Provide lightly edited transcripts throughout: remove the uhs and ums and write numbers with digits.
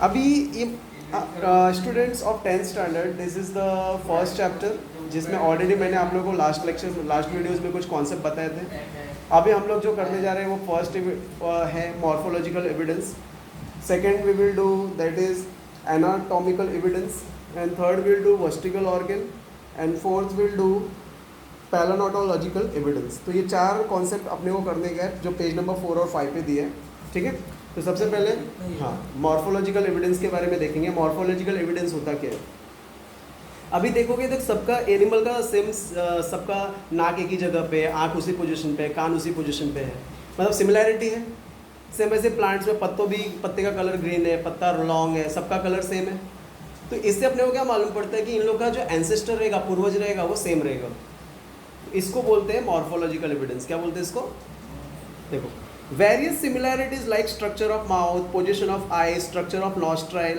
अभी students of 10th standard, this is the first chapter जिसमें already मैंने आप लोगों को लास्ट वीडियोस में कुछ कॉन्सेप्ट बताए थे। अभी हम लोग जो करने जा रहे हैं वो फर्स्ट है morphological evidence, second we will do that is anatomical evidence, and third will do vestigial organ, and fourth will do palaeontological evidence. तो ये चार कॉन्सेप्ट अपने को करने का है जो पेज नंबर 4 और 5 पे दिए हैं, ठीक है। तो सबसे पहले हाँ मॉर्फोलॉजिकल एविडेंस के बारे में देखेंगे। मॉर्फोलॉजिकल एविडेंस होता क्या है? अभी देखोगे तो सबका एनिमल का सेम, सबका नाक एक ही जगह पे है, आँख उसी पोजीशन पे है, कान उसी पोजीशन पे है, मतलब सिमिलैरिटी है। सेम ऐसे प्लांट्स में पत्ते का कलर ग्रीन है, पत्ता लॉन्ग है, सबका कलर सेम है। तो इससे अपने को क्या मालूम पड़ता है कि इन लोग का जो एंसेस्टर रहेगा, पूर्वज रहेगा, वो सेम रहेगा। इसको बोलते हैं मॉर्फोलॉजिकल एविडेंस। क्या बोलते हैं इसको? देखो, various similarities like structure of mouth, position of eye, structure of nostril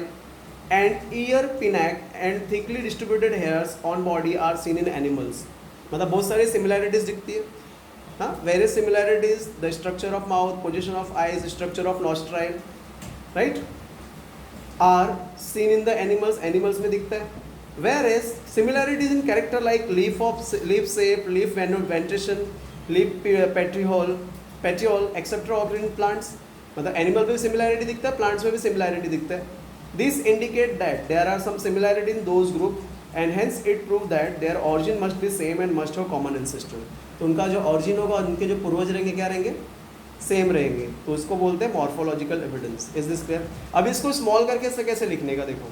and ear pinnae and thickly distributed hairs on body are seen in animals. मतलब बहुत सारी सिमिलैरिटीज दिखती है। हाँ, various similarities, the structure of mouth, position of eyes, structure of nostril, right, are seen in the animals, animals में दिखता है। Whereas similarities in character like leaf shape, leaf vegetation, leaf petiole, etc. occur in plants. मतलब animal में भी similarity दिखता है, plants में भी सिमिलैरिटी दिखता है। This indicate that there are some similarity in those group and hence it prove that their origin must be same and must have common ancestor. तो उनका जो ऑरिजिन होगा, उनके जो पूर्वज रहेंगे, क्या रहेंगे? सेम रहेंगे। तो उसको बोलते हैं morphological evidence. Is this clear? अब इसको स्मॉल करके से कैसे लिखने का देखो।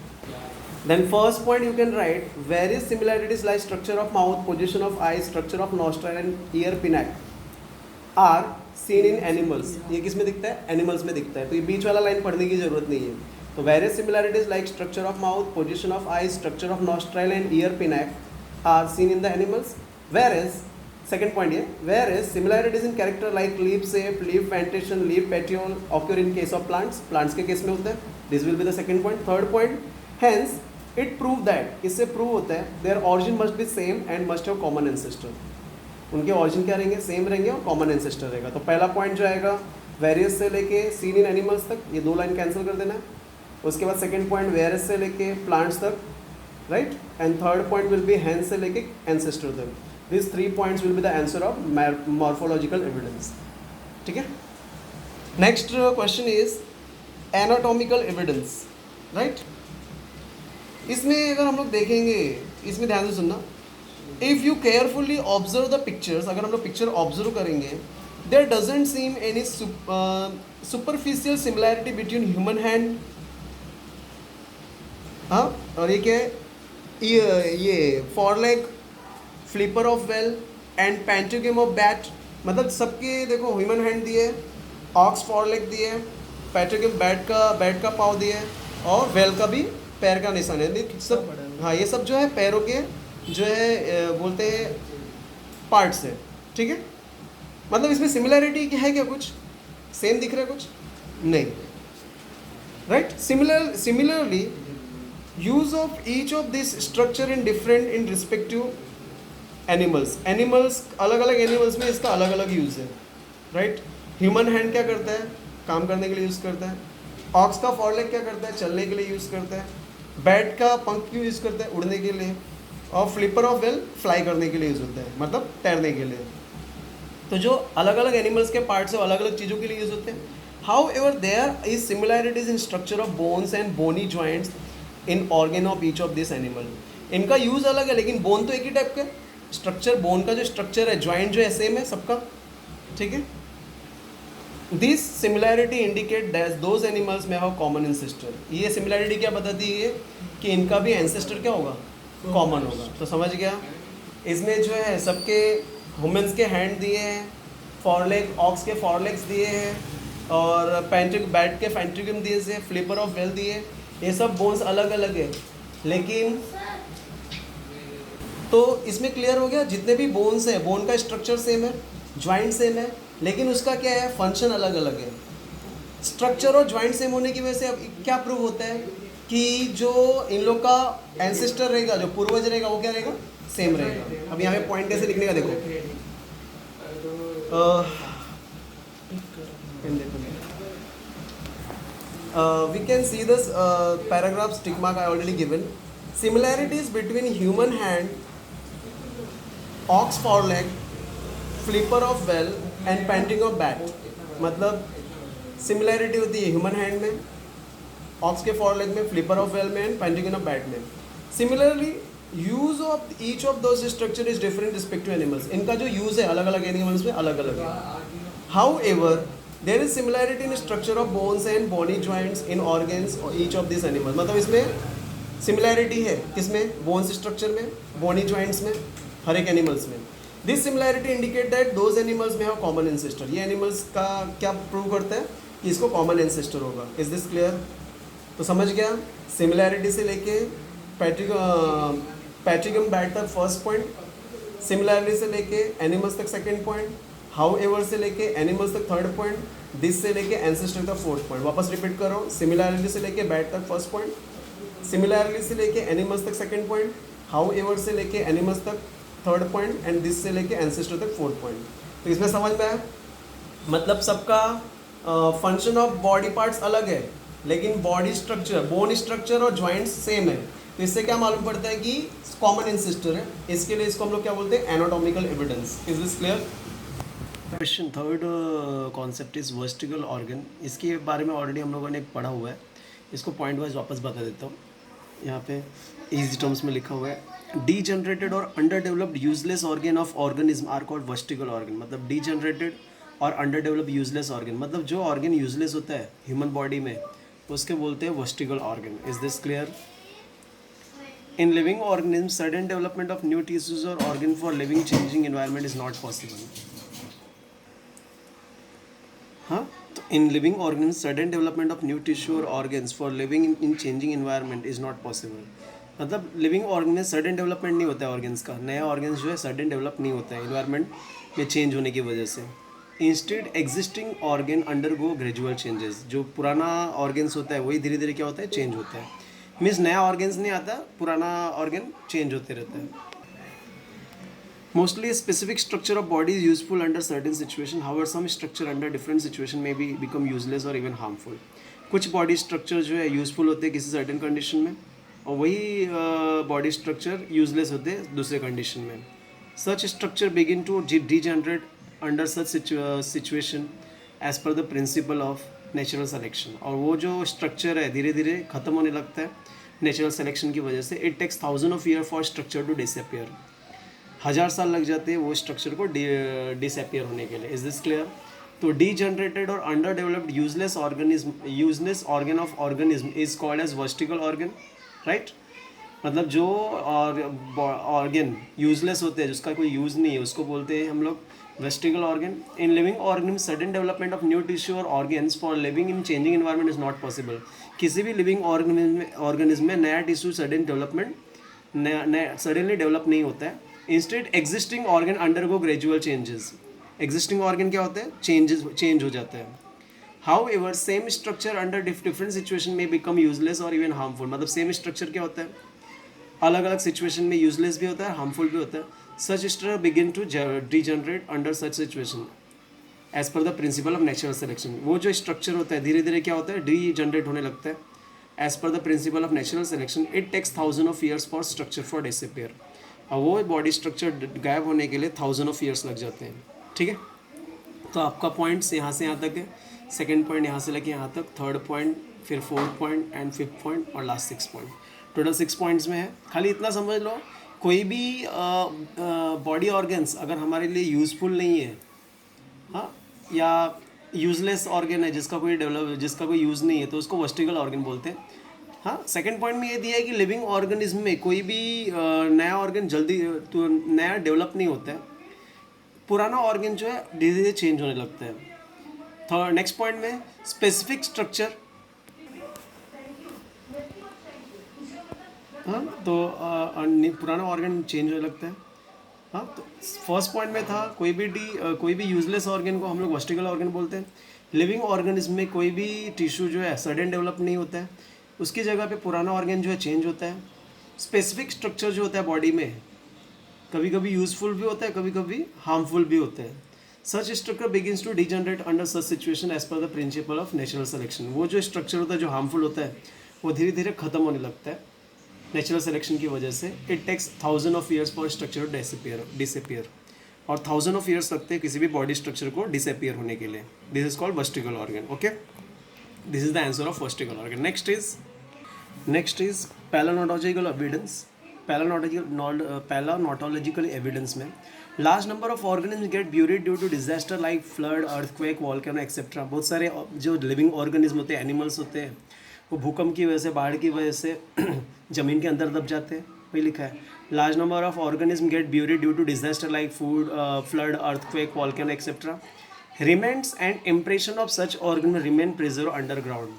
Then first point you can write various similarities like structure of mouth, position of eyes, structure of nostril and ear pinnacle are seen in animals. ये किस में दिखता है? Animals में दिखता है। तो ये बीच वाला लाइन पढ़ने की जरूरत नहीं है। तो various similarities like structure of mouth, position of eyes, structure of nostril and ear pinnacle are seen in the animals. Whereas second point here, whereas similarities in character like leaf shape, leaf vegetation, leaf petiole occur in case of plants. Plants के case में होता है। This will be the second point. Third point, hence it prove that, इससे prove होता है their origin must be same and must have common ancestor. उनके origin क्या रहेंगे? सेम रहेंगे और कॉमन एंसेस्टर रहेगा। तो पहला पॉइंट जो आएगा वेरियस से लेके सीन इन एनिमल्स तक, ये दो लाइन कैंसिल कर देना है। उसके बाद सेकंड पॉइंट वेरियस से लेके प्लांट्स तक, right, and third point will be hence से लेके एंसेस्टर तक। This 3 points will be the answer of morphological evidence, ठीक है। Next question is anatomical evidence, right. इसमें अगर हम लोग देखेंगे, इसमें ध्यान से सुनना, if you carefully observe the pictures, अगर हम लोग पिक्चर ऑब्जर्व करेंगे, there doesn't seem any superficial similarity between human hand, हाँ, और ये क्या है? ये फॉरलेग, flipper of whale and patagium of bat. मतलब सबके देखो ह्यूमन हैंड दिए, ऑक्स फॉरलेग दिए, पेंटिगम बैट का पाँव दिए, और वेल का भी पैर का निशान है। सब हाँ, ये सब जो है पैरों के जो है बोलते हैं पार्ट्स है, ठीक है। मतलब इसमें सिमिलैरिटी है क्या? कुछ सेम दिख रहा है? कुछ नहीं, right. Similarly use of each of this structure in different in respective animals अलग अलग एनिमल्स में इसका अलग अलग यूज़ है, राइट। ह्यूमन हैंड क्या करता है? काम करने के लिए यूज़ करता है। ऑक्स का फॉरलेग क्या करता है? चलने के लिए यूज़ करता है। बैट का पंख क्यों यूज़ करता है? उड़ने के लिए। और फ्लिपर ऑफ वेल फ्लाई करने के लिए यूज़ होता है, मतलब तैरने के लिए। तो जो अलग अलग एनिमल्स के पार्ट्स है अलग अलग चीज़ों के लिए यूज़ होते हैं। However there is similarities in structure of bones and bony joints in organ of each of this animal. इनका यूज़ अलग है, लेकिन बोन तो एक ही टाइप का स्ट्रक्चर, बोन का जो स्ट्रक्चर है, जॉइंट जो है सेम है सबका, ठीक है। This similarity indicate that those animals में हैव कॉमन एंसेस्टर। ये सिमिलैरिटी क्या बताती है? कि इनका भी एंसेस्टर क्या होगा? कॉमन होगा। तो समझ गया। इसमें जो है सबके ह्यूमंस के हैंड दिए हैं, फॉरलेग, ऑक्स के फॉरलेग्स दिए हैं, और बैट के पेंटिगम दिए से, फ्लिपर ऑफ वेल दिए। ये सब बोन्स अलग अलग है, लेकिन तो इसमें क्लियर हो गया, जितने भी बोन्स हैं, बोन का स्ट्रक्चर सेम है, ज्वाइंट सेम है, लेकिन उसका क्या है? फंक्शन अलग अलग है। स्ट्रक्चर और ज्वाइंट सेम होने की वजह से अब क्या प्रूव होता है कि जो इन लोग का एंसेस्टर रहेगा, जो पूर्वज रहेगा, वो क्या रहेगा? सेम रहेगा। अब यहाँ पे पॉइंट कैसे लिखने का देखो, We can see this paragraph tick mark I already given. Similarities between human hand, ox foreleg, flipper of well and panting of bat. मतलब सिमिलैरिटी होती है ह्यूमन हैंड में, ऑक्स के फोर लेग में, फ्लिपर ऑफ वेल में and painting in a bat में. Similarly use of each of those structure is different respect to animals. इनका जो यूज है अलग अलग एनिमल्स में अलग अलग है. How ever there is similarity in structure of bones and body joints in organs each of this animal. मतलब इसमें सिमिलैरिटी है किसमें, बोन्स स्ट्रक्चर में, बॉडी ज्वाइंट्स में, हर एक एनिमल्स में. This similarity indicate that those animals में हैव कॉमन एंसेस्टर. ये एनिमल्स का क्या प्रूव करता है कि इसको कॉमन एंसेस्टर होगा. Is this clear? तो समझ गया, सिमिलैरिटी से लेके पैट्रिकम बैट तक फर्स्ट पॉइंट, सिमिलैरिटी से लेके एनिमल्स तक सेकंड पॉइंट, हाउ एवर से लेके एनिमल्स तक थर्ड पॉइंट, दिस से लेके एंसेस्टर तक फोर्थ पॉइंट. वापस रिपीट कर रहा हूँ, सिमिलैरिटी से लेके बैट तक फर्स्ट पॉइंट, सिमिलैरिटी से लेके एनिमल्स तक सेकंड पॉइंट, हाउ एवर से लेके एनिमल्स तक थर्ड पॉइंट एंड दिस से लेके एंसेस्टर तक फोर्थ पॉइंट. तो इसमें समझ में आया, मतलब सबका फंक्शन ऑफ बॉडी पार्ट्स अलग है लेकिन बॉडी स्ट्रक्चर, बोन स्ट्रक्चर और जॉइंट्स सेम है. तो इससे क्या मालूम पड़ता है कि कॉमन एंसेस्टर है. इसके लिए इसको हम लोग क्या बोलते हैं, anatomical evidence. Is this clear? Question third concept is vestigial organ. इसके बारे में ऑलरेडी हम लोगों ने पढ़ा हुआ है, इसको पॉइंट वाइज वापस बता देता हूँ. यहाँ पे इजी टर्म्स में लिखा हुआ है, डीजनरेटेड और under developed useless organ of organism are called vestigial organ. मतलब डीजनरेटेड और अंडर डेवलप यूजलेस ऑर्गन, मतलब जो ऑर्गन यूजलेस होता है ह्यूमन बॉडी में उसके बोलते हैं vestigial organ. Is this clear? In living organism sudden development of new tissues और organ for living changing environment is not possible. हाँ, तो in living organism sudden development of new tissue और organs for living in changing environment is not possible. मतलब living organ में sudden development नहीं होता है organs का, नया ऑर्गन्स जो है सडन डेवलप नहीं होता है इन्वायरमेंट में चेंज होने की वजह से. Instead existing organ undergo gradual changes. जो पुराना ऑर्गन्स होता है वही धीरे धीरे क्या होता है, चेंज होता है. मीन्स नया ऑर्गन्स नहीं आता, पुराना ऑर्गन चेंज होते रहता है. Mostly specific structure of body is useful under certain situation. However some structure under different situation में बी बिकम यूजलेस और इवन हार्मफुल. कुछ बॉडी स्ट्रक्चर जो है यूजफुल होते हैं किसी सर्टेन कंडीशन में और वही बॉडी स्ट्रक्चर यूजलेस होते हैं दूसरे कंडीशन में. Such structure begin to degenerate under such situation as per the principle of natural selection. और वो जो स्ट्रक्चर है धीरे धीरे ख़त्म होने लगता है नेचुरल सेलेक्शन की वजह से. It takes thousand of year for structure to disappear. 1000 साल लग जाते हैं वो स्ट्रक्चर को डिसअपियर होने के लिए. Is this clear? तो डीजनरेटेड और under developed useless organ of organism is called as vestigial organ. Right, मतलब जो ऑर्गन यूजलेस होते हैं जिसका कोई यूज़ नहीं है उसको बोलते हैं हम लोग vestigial organ. In living organism sudden development of new tissue और organs for living in changing environment is not possible. किसी भी लिविंग ऑर्गेनिज्म में नया टिश्यू सडन डेवलपमेंट नया सडनली डेवलप नहीं होता है. Instead existing organ undergo gradual changes. Existing organ क्या होता है, चेंज हो जाता है. However same structure under different situation में बिकम यूजलेस और इवन हार्मफुल. मतलब सेम स्ट्रक्चर क्या होता है, अलग अलग सिचुएशन में यूजलेस भी होता है, हार्मफुल भी होता है. Such structure begin to degenerate under such situation as per the principle of natural selection. वो जो स्ट्रक्चर होता है धीरे धीरे क्या होता है, डीजनरेट होने लगता है as per the principle of natural selection. It takes thousand of years for structure for disappear. और वो बॉडी स्ट्रक्चर गायब होने के लिए थाउजेंड ऑफ ईयर्स लग जाते हैं. ठीक है, तो आपका पॉइंट्स यहाँ से यहाँ तक है. सेकेंड पॉइंट यहाँ से लेके यहाँ तक, थर्ड पॉइंट, फिर fourth point and fifth point और लास्ट 6 पॉइंट. टोटल 6 पॉइंट्स में है. खाली इतना समझ लो, कोई भी बॉडी ऑर्गन्स अगर हमारे लिए यूज़फुल नहीं है, हाँ, या यूजलेस ऑर्गन है जिसका कोई यूज़ नहीं है तो उसको वर्स्टिकल ऑर्गन बोलते हैं. हाँ, सेकंड पॉइंट में ये दिया है कि लिविंग ऑर्गेनिज्म में कोई भी नया ऑर्गन जल्दी तो नया डेवलप नहीं होता है, पुराना ऑर्गन जो है धीरे धीरे चेंज होने लगता है. थर्ड नेक्स्ट पॉइंट में स्पेसिफिक स्ट्रक्चर, हाँ, तो पुराना ऑर्गन चेंज होने लगता है. हाँ, तो फर्स्ट पॉइंट में था कोई भी यूजलेस ऑर्गन को हम लोग वर्स्टिकल ऑर्गन बोलते हैं. लिविंग ऑर्गेनिज्म में कोई भी टिश्यू जो है सडन डेवलप नहीं होता है, उसकी जगह पे पुराना ऑर्गन जो है चेंज होता है. स्पेसिफिक स्ट्रक्चर जो होता है बॉडी में कभी कभी यूज़फुल भी होता है, कभी कभी हार्मफुल भी होता है. Such structure begins to degenerate under such situation as per the principle of natural selection. वो जो स्ट्रक्चर होता है जो हार्मफुल होता है वो धीरे धीरे खत्म होने लगता है नेचुरल सिलेक्शन की वजह से। It takes 1000 of years for structure disappear और 1000 ऑफ ईयर्स लगते हैं किसी भी बॉडी स्ट्रक्चर को डिसअपियर होने के लिए। This is called vestigial organ. Okay, this is the answer of vestigial organ. Next is palaeontological evidence. Palaeontological evidence में large number of organism get buried due to disaster like flood, earthquake, volcano etcetera. बहुत सारे जो living organism होते हैं, animals होते हैं, वो भूकंप की वजह से, बाढ़ की वजह से ज़मीन के अंदर दब जाते हैं। वही लिखा है, large number of organism get buried due to disaster like flood, earthquake, volcano etcetera. Remnants and impression of such organ remain preserve underground.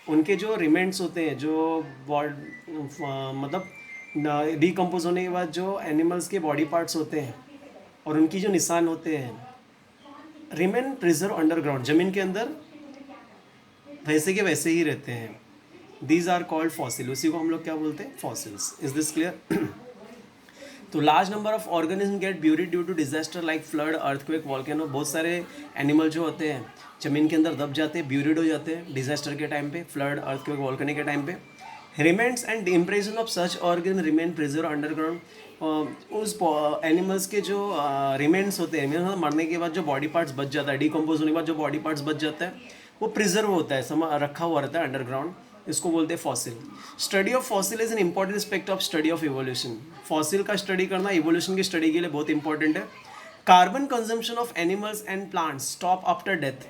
उनके जो रिमेंट्स होते हैं, जो मतलब डिकम्पोज होने के बाद जो एनिमल्स के बॉडी पार्ट्स होते हैं और उनकी जो निशान होते हैं, रिमेन प्रिजर्व अंडरग्राउंड, ज़मीन के अंदर वैसे के वैसे ही रहते हैं। These are called fossil. उसी को हम लोग क्या बोलते हैं? फॉसिल्स। Is this clear? तो large number of organism get buried due to disaster like flood, earthquake, volcano. बहुत सारे एनिमल जो होते हैं ज़मीन के अंदर दब जाते हैं, ब्यूरिड हो जाते हैं डिजास्टर के टाइम पे, फ्लड, अर्थक्वेक, वॉल्केनो के टाइम पे। Remnants and impression of such organ remain preserve underground. उस एनिमल्स के जो रिमेंट्स होते हैं, मतलब मरने के बाद जो बॉडी पार्ट्स बच जाता है, डिकम्पोज होने के बाद जो बॉडी पार्ट्स बच जाता है, वो प्रिजर्व होता है, रखा हुआ रहता है अंडरग्राउंड। इसको बोलते हैं fossil. Study of fossil is an important aspect of study of evolution. Fossil का स्टडी करना इवोल्यूशन की स्टडी के लिए बहुत इंपॉर्टेंट है। Carbon consumption of animals and plants stop after death.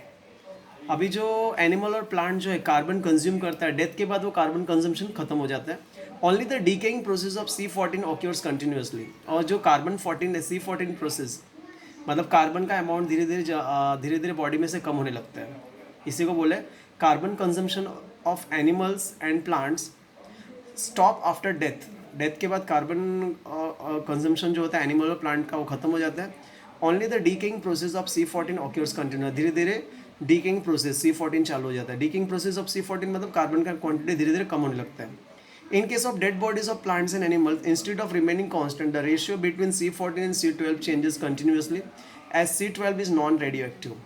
अभी जो एनिमल और प्लांट जो है कार्बन कंज्यूम करता है, डेथ के बाद वो कार्बन कंजम्पशन खत्म हो जाता है। Only the decaying process of C14 occurs continuously. और जो कार्बन 14 है, C14 प्रोसेस, मतलब कार्बन का अमाउंट धीरे धीरे बॉडी में से कम होने लगता है। इसी को बोले carbon consumption of animals and plants stop after death. Death के बाद कार्बन कंजम्पशन जो होता है एनिमल और प्लांट का, वो खत्म हो जाता है। Only the decaying process of C14 occurs continue. धीरे धीरे डीकेइंग प्रोसेस C14 चालू हो जाता है। डीकेइंग प्रोसेस ऑफ C14 मतलब कार्बन का क्वांटिटी धीरे धीरे कम होने लगता है। In case of dead bodies of plants and animals, instead of remaining constant, the ratio between C14 and C12 changes continuously as C12 is non-radioactive.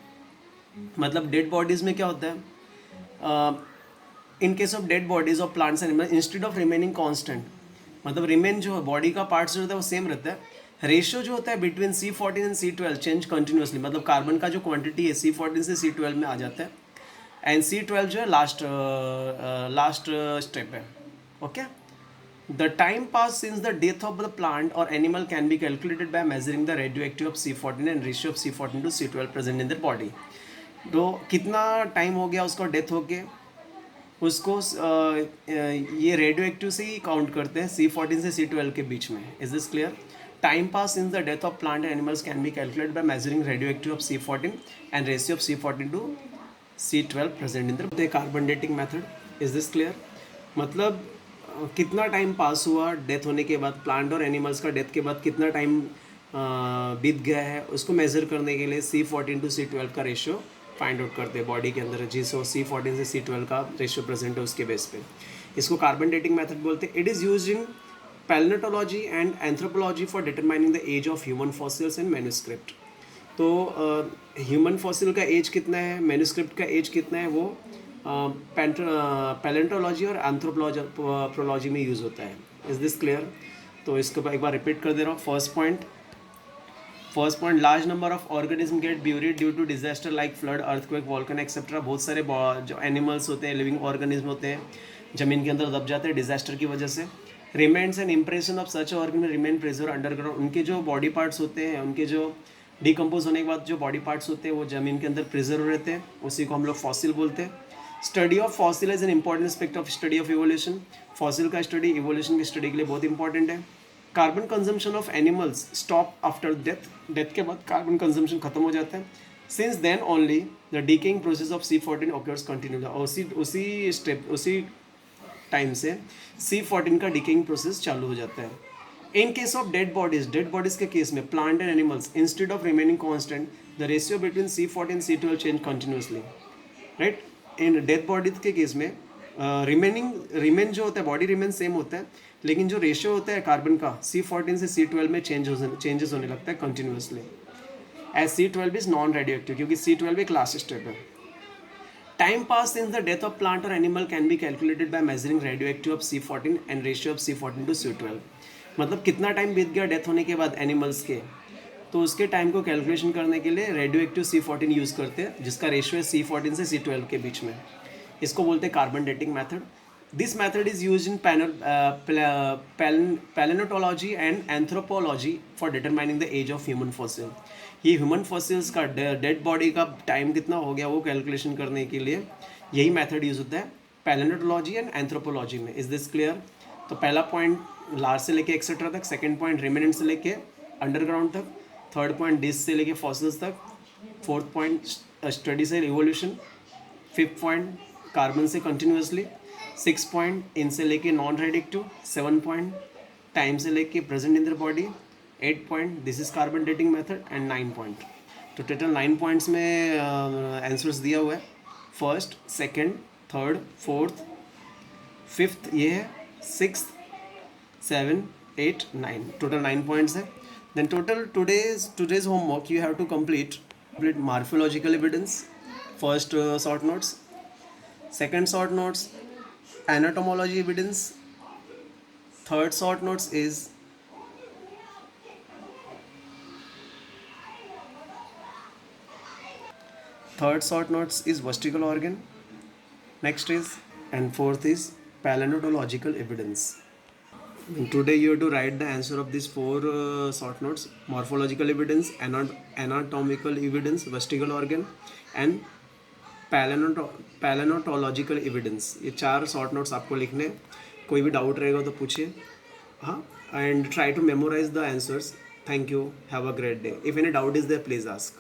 मतलब dead bodies में क्या होता है? In case of dead bodies of plants and animals, instead of remaining constant, मतलब remain जो है body का parts जो होता है वो सेम रहता है। रेशियो जो होता है between C14 and C12 change continuously, मतलब कार्बन का जो क्वांटिटी है C14 से C12 में आ जाता है, एंड C12 जो है लास्ट स्टेप है। Okay, the time pass since the death of the plant और animal can be calculated by measuring the radioactive of C14 and ratio of C14 to C12 present in their body. तो कितना time हो गया उसको death हो के, उसको ये रेडियो एक्टिव से ही काउंट करते हैं C14 से C12 के बीच में। Is this clear? Time pass since the death of plant and animals can be calculated by measuring radio active of C14 and ratio of C14 to C12 present in the carbon dating method. Is this clear? मतलब कितना time pass हुआ death होने के बाद, plant और animals का death के बाद कितना टाइम बीत गया है, उसको मेज़र करने के लिए C14 टू C12 का रेशियो फाइंड आउट करते हैं बॉडी के अंदर, जिसको C14 से C12 का रेशियो प्रेजेंट है उसके बेस पे। इसको कार्बन डेटिंग मेथड बोलते हैं। It is use in palaeontology and anthropology for determining the age of human fossils and manuscript. तो ह्यूमन फॉसिल का एज कितना है, मैन्यूस्क्रिप्ट का एज कितना है, वो पैलेंटोलॉजी और एंथ्रोपोलॉजी में यूज़ होता है। Is this clear? तो इसको एक बार रिपीट कर दे रहा हूँ। First point, large number of organism get buried due to disaster like flood, earthquake, volcano etcetera. बहुत सारे जो एनिमल्स होते हैं, लिविंग ऑर्गेनिज्म होते हैं, ज़मीन के अंदर दब जाते हैं डिजास्टर की वजह से। Remnants and impression of such organ remain preserve underground. उनके जो बॉडी पार्ट्स होते हैं, उनके जो डिकम्पोज होने के बाद जो बॉडी पार्ट्स होते हैं वो ज़मीन के अंदर प्रिजर्व रहते हैं, उसी को हम लोग फॉसिल बोलते हैं। Study of fossil is an important aspect of study of evolution. Fossil का स्टडी इवोल्यूशन की स्टडी के लिए बहुत इंपॉर्टेंट है। Carbon consumption of animals stop after death. Death के बाद कार्बन कंजम्पशन खत्म हो जाता है। Since then only the decaying process of C14 occurs continue. उसी टाइम से C14 का डीकेइंग प्रोसेस चालू हो जाता है। In case of dead bodies के केस में plant and animals instead of remaining constant, the ratio between C14 C12 change continuously. Right? In dead bodies के केस में रिमेन जो होता है, बॉडी रिमेन सेम होता है, लेकिन जो रेशियो होता है कार्बन का C14 से C12 में चेंजेस होने लगता है continuously. As C12 is non radio active, क्योंकि C12 एक लास्ट स्टेप है. Time passed since the death of plant or animal can be calculated by measuring radioactive of C14 and ratio of C14 to C12. मतलब कितना time बीत गया death होने के बाद एनिमल्स के, तो उसके टाइम को कैलकुलेशन करने के लिए रेडियो एक्टिव C14 यूज़ करते हैं, जिसका रेशियो है C14 से C12 के बीच में. इसको बोलते हैं carbon dating method. This method is use in palaeontology and anthropology for determining the age of human fossil. ये ह्यूमन फॉसिल्स का डेड बॉडी का टाइम कितना हो गया वो कैलकुलेशन करने के लिए यही मेथड यूज़ होता है पैलेनोटोलॉजी एंड एंथ्रोपोलॉजी में. Is this clear? तो पहला पॉइंट लार्ज से लेके एक्सेट्रा तक, सेकंड पॉइंट रिमेनेंट से लेके अंडरग्राउंड तक, थर्ड पॉइंट डिस से लेके फॉसिल्स तक, फोर्थ पॉइंट स्टडी से इवोल्यूशन, फिफ्थ पॉइंट कार्बन से कंटिन्यूसली, सिक्स पॉइंट इनसे लेके non radioactive, seven point time से लेके present in the body, 8 point this is carbon dating method and 9 point. तो टोटल 9 पॉइंट्स में आंसर्स दिया हुआ है. First, second, third, fourth, fifth ये है, सिक्स, 7, 8, 9, टोटल 9 पॉइंट्स है. Then total today's homework you have to complete morphological evidence, first short notes, second short notes anatomy evidence, third short notes is vestigial organ, next is, and fourth is paleontological evidence. And today you have to write the answer of these four short notes: morphological evidence, anatomical evidence, vestigial organ and palaeontological evidence. ये 4 short notes आपको लिखने. कोई भी doubt रहेगा तो पूछिए. हाँ, and try to memorise the answers. Thank you. Have a great day. If any doubt is there please ask.